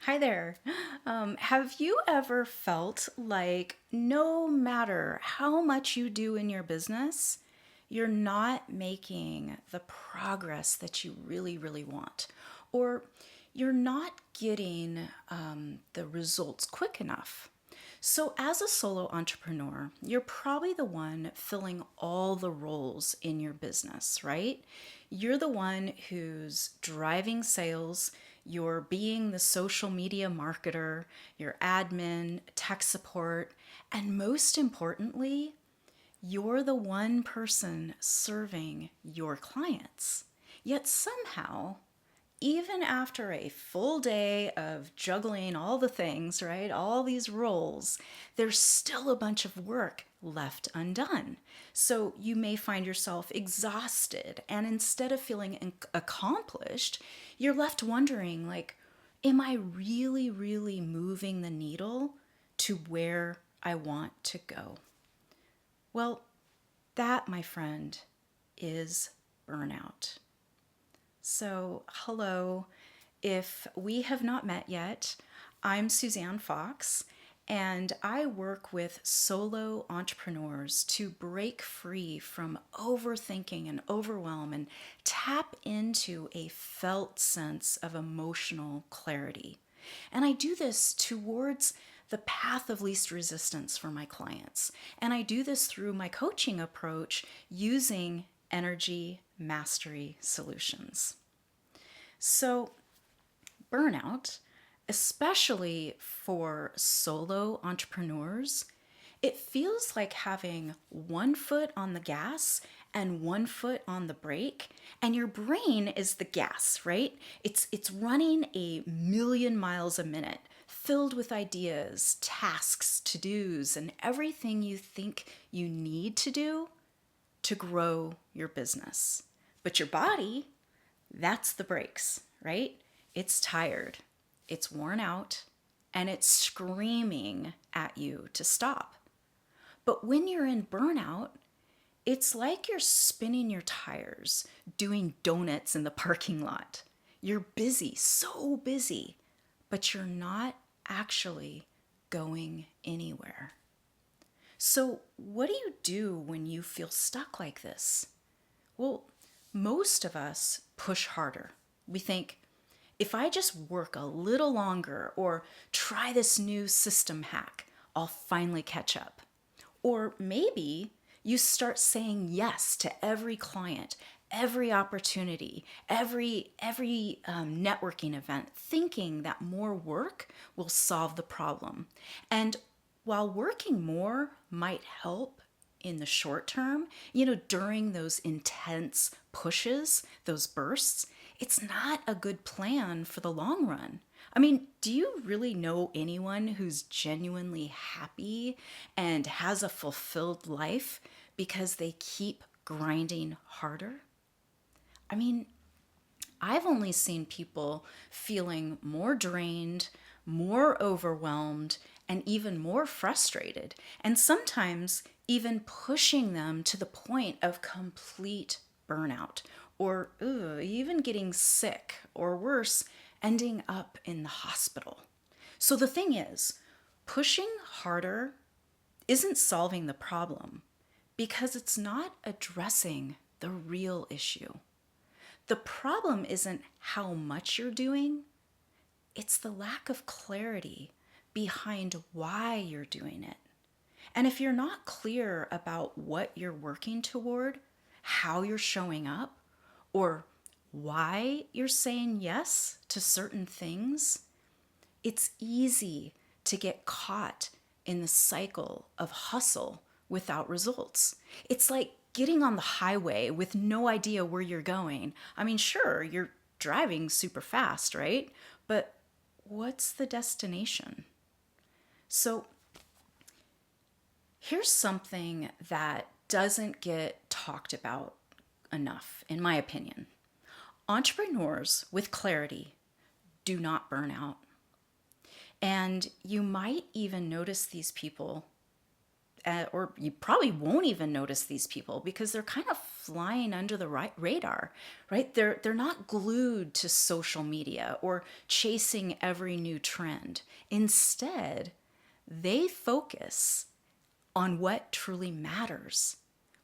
Hi there. Have you ever felt like no matter how much you do in your business, you're not making the progress that you really, really want? Or you're not getting the results quick enough? So, as a solo entrepreneur, you're probably the one filling all the roles in your business, right? You're the one who's driving sales, you're being the social media marketer, your admin, tech support, and most importantly, you're the one person serving your clients. Yet somehow, even after a full day of juggling all the things, right, all these roles, there's still a bunch of work left undone. So you may find yourself exhausted, and instead of feeling accomplished, you're left wondering, like, am I really, really moving the needle to where I want to go? Well, that, my friend, is burnout. So, hello. If we have not met yet, I'm Suzanne Fox, and I work with solo entrepreneurs to break free from overthinking and overwhelm and tap into a felt sense of emotional clarity. And I do this towards the path of least resistance for my clients. And I do this through my coaching approach using energy mastery solutions. So, burnout, especially for solo entrepreneurs, it feels like having one foot on the gas and one foot on the brake, and your brain is the gas, right? It's running a million miles a minute, filled with ideas, tasks, to-dos, and everything you think you need to do to grow your business. But your body, that's the brakes, right? It's tired, it's worn out, and it's screaming at you to stop. But when you're in burnout, it's like you're spinning your tires, doing donuts in the parking lot. You're busy, so busy, but you're not actually going anywhere. So, what do you do when you feel stuck like this? Well, most of us push harder. We think, if I just work a little longer or try this new system hack, I'll finally catch up. Or maybe you start saying yes to every client, every opportunity, every networking event, thinking that more work will solve the problem. And while working more might help in the short term, during those intense pushes, those bursts, it's not a good plan for the long run. I mean, do you really know anyone who's genuinely happy and has a fulfilled life because they keep grinding harder? I mean, I've only seen people feeling more drained, more overwhelmed, and even more frustrated, and sometimes even pushing them to the point of complete burnout, or even getting sick, or worse, ending up in the hospital. So the thing is, pushing harder isn't solving the problem because it's not addressing the real issue. The problem isn't how much you're doing, it's the lack of clarity behind why you're doing it. And if you're not clear about what you're working toward, how you're showing up, or why you're saying yes to certain things, it's easy to get caught in the cycle of hustle without results. It's like getting on the highway with no idea where you're going. I mean, sure, you're driving super fast, right? But what's the destination? So here's something that doesn't get talked about enough, in my opinion. Entrepreneurs with clarity do not burn out. And you might even notice these people, or you probably won't even notice these people because they're kind of flying under the radar, right? They're not glued to social media or chasing every new trend. Instead, they focus on what truly matters,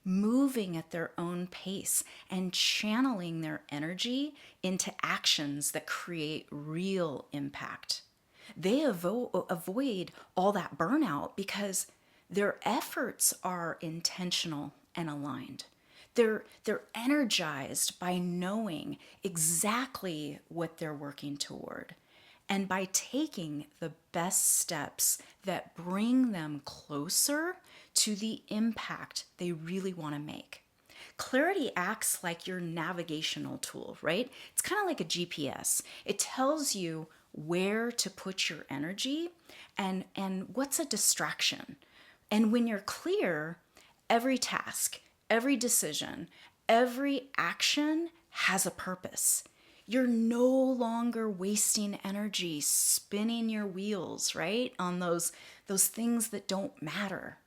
moving at their own pace and channeling their energy into actions that create real impact. They avoid all that burnout because their efforts are intentional and aligned. They're energized by knowing exactly what they're working toward and by taking the best steps that bring them closer to the impact they really want to make. Clarity acts like your navigational tool, right? It's kind of like a GPS. It tells you where to put your energy and what's a distraction. And when you're clear, every task, every decision, every action has a purpose. You're no longer wasting energy spinning your wheels, right? On those things that don't matter.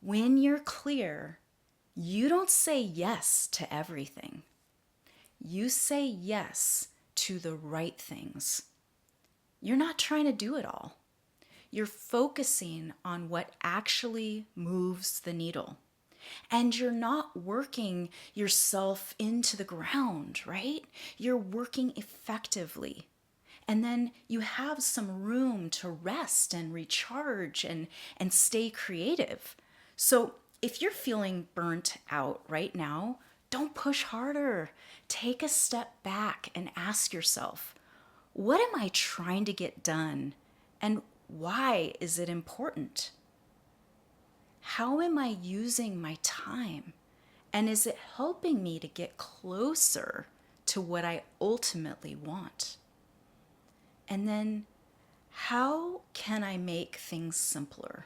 When you're clear, you don't say yes to everything. You say yes to the right things. You're not trying to do it all. You're focusing on what actually moves the needle. And you're not working yourself into the ground, right? You're working effectively. And then you have some room to rest and recharge and stay creative. So if you're feeling burnt out right now, don't push harder. Take a step back and ask yourself, what am I trying to get done? And why is it important? How am I using my time? And is it helping me to get closer to what I ultimately want? And then, how can I make things simpler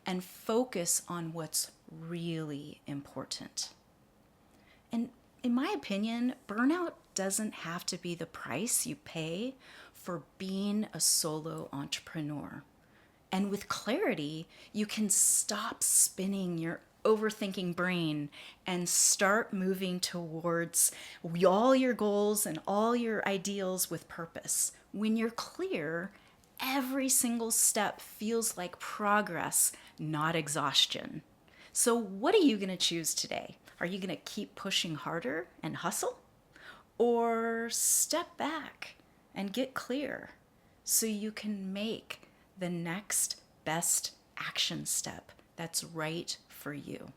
and focus on what's really important? And in my opinion, burnout doesn't have to be the price you pay for being a solo entrepreneur. And with clarity, you can stop spinning your overthinking brain and start moving towards all your goals and all your ideals with purpose. When you're clear, every single step feels like progress, not exhaustion. So, what are you going to choose today? Are you going to keep pushing harder and hustle? Or step back and get clear so you can make the next best action step that's right for you?